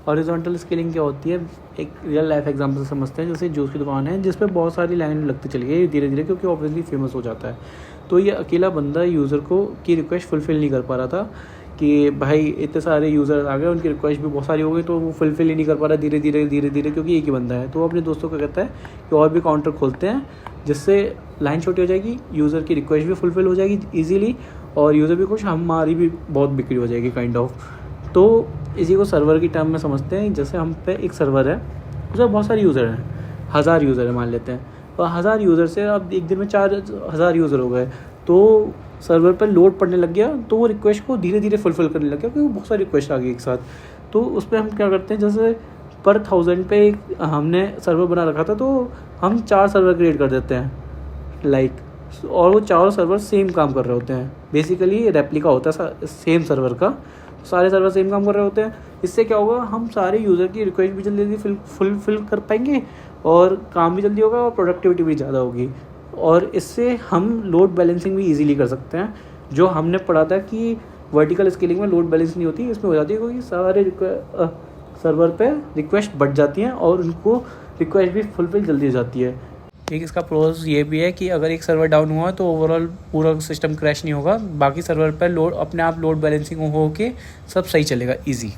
Horizontal scaling क्या होती है, एक रियल लाइफ एग्जांपल समझते हैं। जैसे जूस की दुकान है जिस पे बहुत सारी लाइन लगती चली गई धीरे धीरे, क्योंकि ऑब्वियसली फेमस हो जाता है। तो ये अकेला बंदा यूज़र को की रिक्वेस्ट फुलफ़िल नहीं कर पा रहा था कि भाई इतने सारे यूज़र आ गए, उनकी रिक्वेस्ट भी बहुत सारी हो गई, तो वो फुलफ़िल ही नहीं कर पा रहा धीरे धीरे, क्योंकि एक ही बंदा है। तो वो अपने दोस्तों को कहता है कि और भी काउंटर खोलते हैं, जिससे लाइन छोटी हो जाएगी, यूज़र की रिक्वेस्ट भी फुलफ़िल हो जाएगी ईज़िली, और यूज़र भी खुश, हमारी भी बहुत बिक्री हो जाएगी काइंड ऑफ। तो इसी को सर्वर की टर्म में समझते हैं। जैसे हम पे एक सर्वर है, उसमें बहुत सारे यूज़र हैं, 1000 यूज़र है मान लेते हैं, और 1000 यूज़र से अब एक दिन में 4000 यूज़र हो गए, तो सर्वर पर लोड पड़ने लग गया, तो वो रिक्वेस्ट को धीरे धीरे फुलफ़िल करने लग गया, क्योंकि बहुत सारी रिक्वेस्ट आ गई एक साथ। तो उस पर हम क्या करते हैं, जैसे पर 1000 पे हमने सर्वर बना रखा था, तो हम 4 सर्वर क्रिएट कर देते हैं लाइक, और वो चारों सर्वर सेम काम कर रहे होते हैं। बेसिकली रेप्लिका होता है सेम सर्वर का, सारे सर्वर सेम काम कर रहे होते हैं। इससे क्या होगा, हम सारे यूज़र की रिक्वेस्ट भी जल्दी जल्दी फुलफिल कर पाएंगे, और काम भी जल्दी होगा, और प्रोडक्टिविटी भी ज़्यादा होगी। और इससे हम लोड बैलेंसिंग भी इजीली कर सकते हैं। जो हमने पढ़ा था कि वर्टिकल स्केलिंग में लोड बैलेंस नहीं होती, इसमें हो जाती है, क्योंकि सारे सर्वर पे रिक्वेस्ट बढ़ जाती हैं और उनको रिक्वेस्ट भी फुलफिल जल्दी हो जाती है। एक इसका प्रोस ये भी है कि अगर एक सर्वर डाउन हुआ तो ओवरऑल पूरा सिस्टम क्रैश नहीं होगा, बाकी सर्वर पर लोड अपने आप लोड बैलेंसिंग हो के सब सही चलेगा ईजी।